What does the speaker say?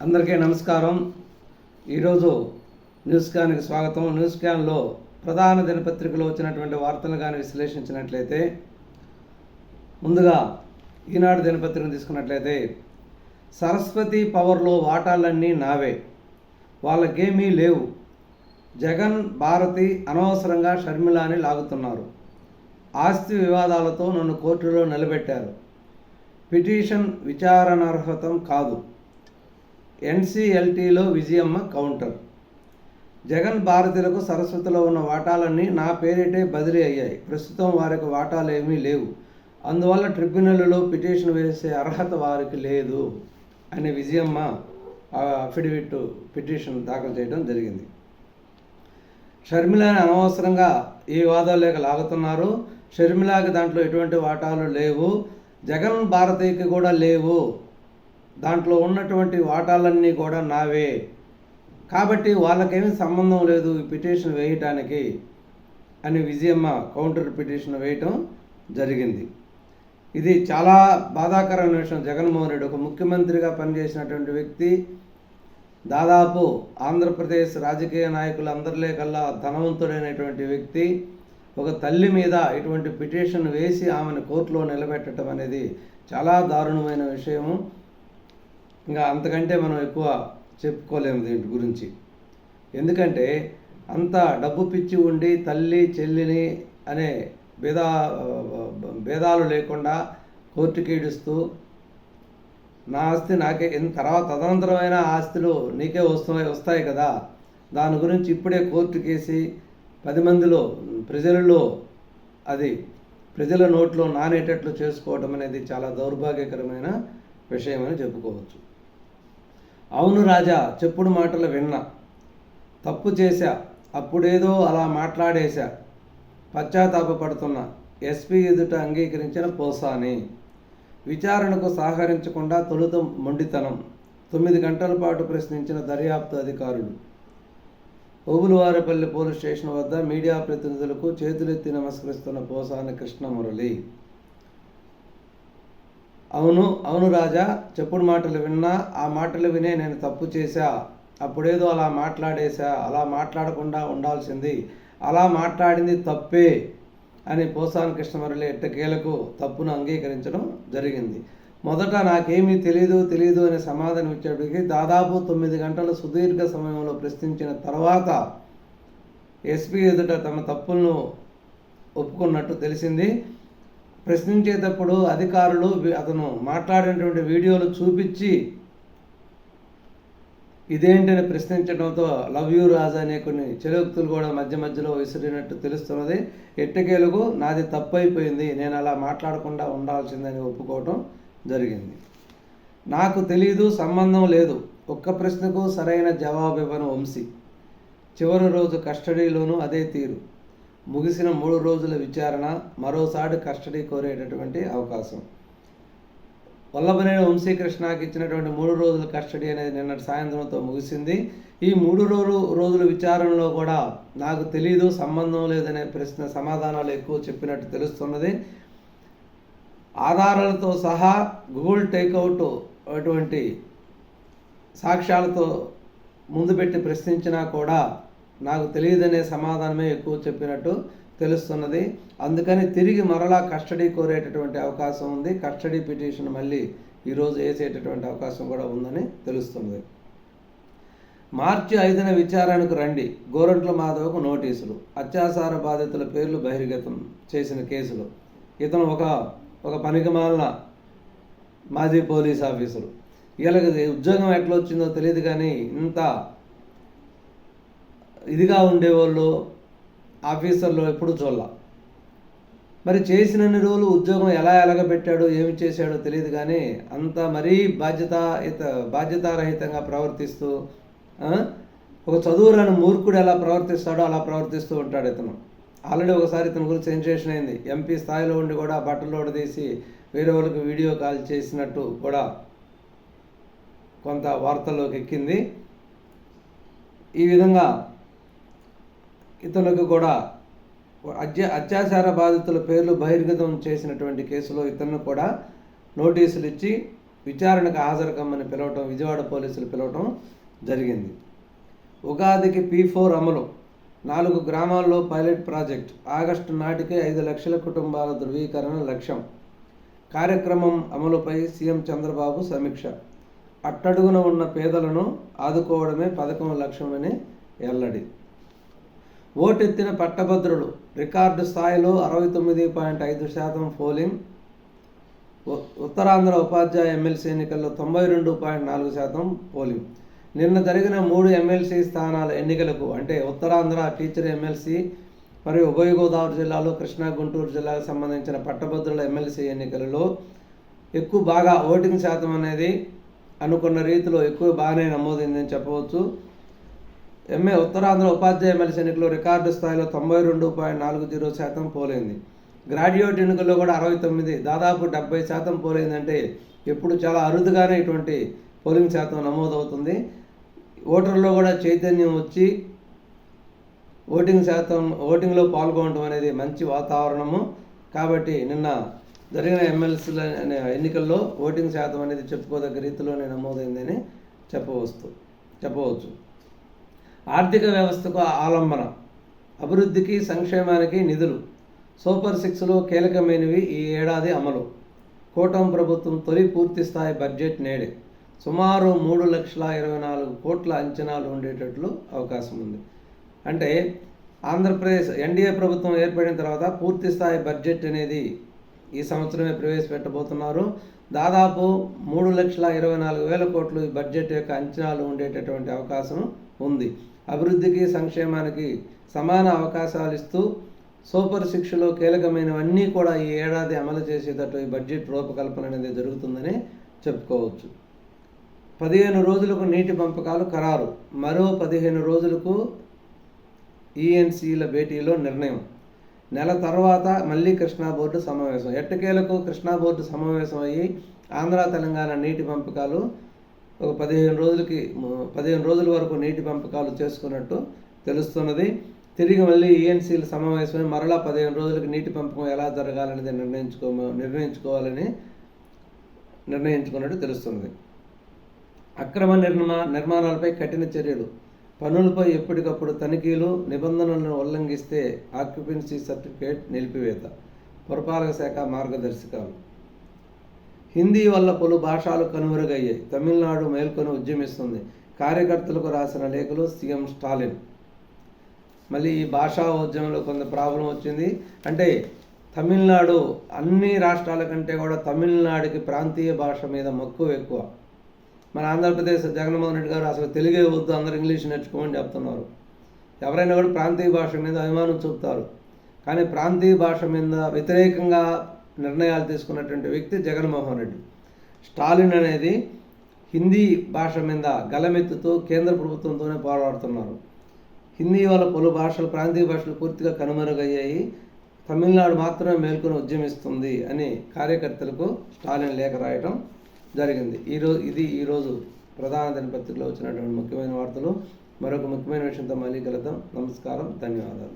అందరికీ నమస్కారం. ఈరోజు న్యూస్ క్యాన్కి స్వాగతం. న్యూస్ క్యాన్లో ప్రధాన దినపత్రికలో వచ్చినటువంటి వార్తలను కానీ విశ్లేషించినట్లయితే, ముందుగా ఈనాడు దినపత్రికను తీసుకున్నట్లయితే, సరస్వతి పవర్లో వాటాలన్నీ నావే, వాళ్ళకేమీ లేవు, జగన్ భారతి అనవసరంగా షర్మిలాని లాగుతున్నారు, ఆస్తి వివాదాలతో నన్ను కోర్టులో నిలబెట్టారు, పిటిషన్ విచారణార్హతం కాదు, ఎన్సీఎల్టీలో విజయమ్మ కౌంటర్, జగన్ భారతీయులకు సరస్వతిలో ఉన్న వాటాలన్నీ నా పేరిటే బదిలీ అయ్యాయి, ప్రస్తుతం వారికి వాటాలు ఏమీ లేవు, అందువల్ల ట్రిబ్యునల్లో పిటిషన్ వేసే అర్హత వారికి లేదు అని విజయమ్మ అఫిడవిట్ పిటిషన్ దాఖలు చేయడం జరిగింది. షర్మిలాని అనవసరంగా ఈ వివాదాలేక లాగుతున్నారు, షర్మిలాకి దాంట్లో ఎటువంటి వాటాలు లేవు, జగన్ భారతీయకి కూడా లేవు, దాంట్లో ఉన్నటువంటి వాటాలన్నీ కూడా నావే, కాబట్టి వాళ్ళకేమీ సంబంధం లేదు ఈ పిటిషన్ వేయటానికి అని విజయమ్మ కౌంటర్ పిటిషన్ వేయటం జరిగింది. ఇది చాలా బాధాకరమైన విషయం. జగన్మోహన్ రెడ్డి ఒక ముఖ్యమంత్రిగా పనిచేసినటువంటి వ్యక్తి, దాదాపు ఆంధ్రప్రదేశ్ రాజకీయ నాయకులందరిలో కల్లా ధనవంతుడైనటువంటి వ్యక్తి, ఒక తల్లి మీద ఇటువంటి పిటిషన్ వేసి ఆమెను కోర్టులో నిలబెట్టడం అనేది చాలా దారుణమైన విషయము. ఇంకా అంతకంటే మనం ఎక్కువ చెప్పుకోలేము దీని గురించి. ఎందుకంటే అంత డబ్బు పిచ్చి ఉండి తల్లి చెల్లిని అనే భేదాలు లేకుండా కోర్టుకి ఈడుస్తూ నా ఆస్తి నాకే, తర్వాత తదనంతరమైన ఆస్తులు నీకే వస్తాయి కదా, దాని గురించి ఇప్పుడే కోర్టు కేసి 10 మందిలో ప్రజలలో అది ప్రజల నోట్లో నానేటట్లు చేసుకోవడం అనేది చాలా దౌర్భాగ్యకరమైన విషయం అని చెప్పుకోవచ్చు. అవును రాజా, చెప్పుడు మాటలు విన్నా, తప్పు చేశా, అప్పుడేదో అలా మాట్లాడేశా, పశ్చాత్తాపడుతున్నా, ఎస్పీ ఎదుట అంగీకరించిన పోసాని, విచారణకు సహకరించకుండా తొలుత మొండితనం, 9 గంటల పాటు ప్రశ్నించిన దర్యాప్తు అధికారులు, ఓబులవారిపల్లి పోలీస్ స్టేషన్ వద్ద మీడియా ప్రతినిధులకు చేతులెత్తి నమస్కరిస్తున్న పోసాని కృష్ణమురళి. అవును రాజా, చెప్పుడు మాటలు విన్నా, ఆ మాటలు వినే నేను తప్పు చేశా, అప్పుడేదో అలా మాట్లాడేశా, అలా మాట్లాడకుండా ఉండాల్సింది, అలా మాట్లాడింది తప్పే అని పోసాని కృష్ణమురళి ఎట్టకేలకు తప్పును అంగీకరించడం జరిగింది. మొదట నాకేమీ తెలీదు అనే సమాధానం ఇచ్చేటికి దాదాపు 9 గంటల సుదీర్ఘ సమయంలో ప్రశ్నించిన తర్వాత ఎస్పీ ఎదుట తమ తప్పులను ఒప్పుకున్నట్టు తెలిసింది. ప్రశ్నించేటప్పుడు అధికారులు అతను మాట్లాడినటువంటి వీడియోలు చూపించి ఇదేంటని ప్రశ్నించడంతో లవ్ యూ రాజా అనే కొన్ని చెలోక్తులు కూడా మధ్యలో విసిరినట్టు తెలుస్తున్నది. ఎట్టకేలకు నాది తప్పైపోయింది, నేను అలా మాట్లాడకుండా ఉండాల్సిందని ఒప్పుకోవటం జరిగింది. నాకు తెలీదు, సంబంధం లేదు, ఒక్క ప్రశ్నకు సరైన జవాబు ఇవ్వను వంశీ. చివరి రోజు కస్టడీలోనూ అదే తీరు. ముగిసిన 3 రోజుల విచారణ, మరోసారి కస్టడీ కోరేటటువంటి అవకాశం. వల్లభనేని వంశీకృష్ణకి ఇచ్చినటువంటి 3 రోజుల కస్టడీ అనేది నిన్నటి సాయంత్రంతో ముగిసింది. ఈ 3 రోజుల విచారణలో కూడా నాకు తెలీదు, సంబంధం లేదనే ప్రశ్న సమాధానాలు ఎక్కువ చెప్పినట్టు తెలుస్తున్నది. ఆధారాలతో సహా గూగుల్ టేక్అవుట్ అటువంటి సాక్ష్యాలతో ముందు పెట్టి ప్రశ్నించినా కూడా నాకు తెలియదనే సమాధానమే ఎక్కువ చెప్పినట్టు తెలుస్తున్నది. అందుకని తిరిగి మరలా కస్టడీ కోరేటటువంటి అవకాశం ఉంది. కస్టడీ పిటిషన్ మళ్ళీ ఈరోజు వేసేటటువంటి అవకాశం కూడా ఉందని తెలుస్తున్నది. మార్చి 5న విచారణకు రండి, గోరంట్ల మాధవకు నోటీసులు, అత్యాచార బాధితుల పేర్లు బహిర్గతం చేసిన కేసులు. ఇతను ఒక పనికిమాలిన మాజీ పోలీస్ ఆఫీసరు. వీళ్ళకి ఉద్యోగం ఎట్లా వచ్చిందో తెలియదు, కానీ ఇంత ఇదిగా ఉండేవాళ్ళు ఆఫీసర్లు ఎప్పుడు చూడాల. మరి చేసినన్ని రోజులు ఉద్యోగం ఎలాగబెట్టాడో ఏమి చేశాడో తెలియదు, కానీ అంత మరీ బాధ్యతారహితంగా ప్రవర్తిస్తూ, ఒక చదువురాని మూర్ఖుడు ఎలా ప్రవర్తిస్తాడో అలా ప్రవర్తిస్తూ ఉంటాడు ఇతను. ఆల్రెడీ ఒకసారి ఇతని గురించి సెన్సేషన్ అయింది. ఎంపీ స్థాయిలో ఉండి కూడా బట్టలు తీసి వేరే వాళ్ళకి వీడియో కాల్ చేసినట్టు కూడా కొంత వార్తల్లోకి ఎక్కింది. ఈ విధంగా ఇతనికి కూడా అత్యాచార బాధితుల పేర్లు బహిర్గతం చేసినటువంటి కేసులో ఇతను కూడా నోటీసులు ఇచ్చి విచారణకు హాజరు కమ్మని పిలవటం, విజయవాడ పోలీసులు పిలవటం జరిగింది. ఉగాదికి P4 అమలు, 4 గ్రామాల్లో పైలట్ ప్రాజెక్ట్, ఆగస్టు నాటికే 5 లక్షల కుటుంబాల ధృవీకరణ లక్ష్యం. కార్యక్రమం అమలుపై సీఎం చంద్రబాబు సమీక్ష. అట్టడుగున ఉన్న పేదలను ఆదుకోవడమే పథకం లక్ష్యమని వెల్లడి. ఓటెత్తిన పట్టభద్రులు, రికార్డు స్థాయిలో 69.5% పోలింగ్. ఉత్తరాంధ్ర ఉపాధ్యాయ ఎమ్మెల్సీ ఎన్నికల్లో 92.4% పోలింగ్. నిన్న జరిగిన 3 ఎమ్మెల్సీ స్థానాల ఎన్నికలకు, అంటే ఉత్తరాంధ్ర టీచర్ ఎమ్మెల్సీ మరియు ఉభయ గోదావరి జిల్లాలో కృష్ణా, గుంటూరు జిల్లాకు సంబంధించిన పట్టభద్రుల ఎమ్మెల్సీ ఎన్నికలలో బాగా ఓటింగ్ శాతం అనేది అనుకున్న రీతిలో బాగానే నమోదైందని చెప్పవచ్చు. ఉత్తరాంధ్ర ఉపాధ్యాయ ఎమ్మెల్సీ ఎన్నికల్లో రికార్డు స్థాయిలో 92.40% పోలైంది. గ్రాడ్యుయేట్ ఎన్నికల్లో కూడా 69, దాదాపు 70% పోలైందంటే ఎప్పుడు చాలా అరుదుగానే ఇటువంటి పోలింగ్ శాతం నమోదవుతుంది. ఓటర్లో కూడా చైతన్యం వచ్చి ఓటింగ్లో పాల్గొనడం అనేది మంచి వాతావరణము. కాబట్టి నిన్న జరిగిన ఎమ్మెల్సీల ఎన్నికల్లో ఓటింగ్ శాతం అనేది చెప్పుకోదగ్గ రీతిలోనే నమోదైందని చెప్పవచ్చు. ఆర్థిక వ్యవస్థకు ఆలంబన, అభివృద్ధికి సంక్షేమానికి నిధులు, సూపర్ 6లో కీలకమైనవి ఈ ఏడాది అమలు. కూటమి ప్రభుత్వం తొలి పూర్తిస్థాయి బడ్జెట్ నేడే. సుమారు 3,24,00,000 కోట్ల అంచనాలు ఉండేటట్లు అవకాశం ఉంది. అంటే ఆంధ్రప్రదేశ్ ఎన్డీఏ ప్రభుత్వం ఏర్పడిన తర్వాత పూర్తిస్థాయి బడ్జెట్ అనేది ఈ సంవత్సరమే ప్రవేశపెట్టబోతున్నారు. దాదాపు 3,24,00,000 కోట్లు ఈ బడ్జెట్ యొక్క అంచనాలు ఉండేటటువంటి అవకాశం ఉంది. అభివృద్ధికి సంక్షేమానికి సమాన అవకాశాలు ఇస్తూ సూపర్ 6లో కీలకమైనవన్నీ కూడా ఈ ఏడాది అమలు చేసేటట్టు ఈ బడ్జెట్ రూపకల్పన అనేది జరుగుతుందని చెప్పుకోవచ్చు. 15 రోజులకు నీటి పంపకాలు ఖరారు, మరో 15 రోజులకు ఈఎన్సీల భేటీలో నిర్ణయం. నెల తర్వాత మళ్ళీ కృష్ణా బోర్డు సమావేశం. ఎట్టకేలకు కృష్ణా బోర్డు సమావేశం అయ్యి ఆంధ్ర తెలంగాణ నీటి పంపకాలు ఒక 15 రోజుల వరకు నీటి పంపకాలు చేసుకున్నట్టు తెలుస్తున్నది. తిరిగి మళ్ళీ ఈఎన్సీల సమావేశమై మరలా 15 రోజులకు నీటి పంపకం ఎలా జరగాలనేది నిర్ణయించుకున్నట్టు తెలుస్తుంది. అక్రమ నిర్మాణాలపై కఠిన చర్యలు, పనులపై ఎప్పటికప్పుడు తనిఖీలు, నిబంధనలను ఉల్లంఘిస్తే ఆక్యుపెన్సీ సర్టిఫికేట్ నిలిపివేత. పురపాలక శాఖ మార్గదర్శకాలు. హిందీ వల్ల పలు భాషలు కనుమరుగయ్యాయి, తమిళనాడు మేల్కొని ఉద్యమిస్తుంది. కార్యకర్తలకు రాసిన లేఖలు సీఎం స్టాలిన్. మళ్ళీ ఈ భాషా ఉద్యమంలో కొంత ప్రాబ్లం వచ్చింది. అంటే తమిళనాడు అన్ని రాష్ట్రాల కంటే కూడా తమిళనాడుకి ప్రాంతీయ భాష మీద మక్కువ ఎక్కువ. మన ఆంధ్రప్రదేశ్ జగన్మోహన్ రెడ్డి గారు అసలు తెలుగే వద్దు, అందరూ ఇంగ్లీష్ నేర్చుకోమని చెప్తున్నారు. ఎవరైనా కూడా ప్రాంతీయ భాష మీద అభిమానం చూపుతారు. కానీ ప్రాంతీయ భాష మీద వ్యతిరేకంగా నిర్ణయాలు తీసుకున్నటువంటి వ్యక్తి జగన్మోహన్ రెడ్డి. స్టాలిన్ అనేది హిందీ భాష మీద గలమెత్తుతూ కేంద్ర ప్రభుత్వంతోనే పోరాడుతున్నారు. హిందీ వల్ల పలు ప్రాంతీయ భాషలు పూర్తిగా కనుమరుగయ్యాయి, తమిళనాడు మాత్రమే మేల్కొని ఉద్యమిస్తుంది అని కార్యకర్తలకు స్టాలిన్ లేఖ రాయటం జరిగింది. ఈరోజు ప్రధాన దినపత్రికలో వచ్చినటువంటి ముఖ్యమైన వార్తలు. మరొక ముఖ్యమైన విషయంతో మళ్ళీ కలుద్దాం. నమస్కారం, ధన్యవాదాలు.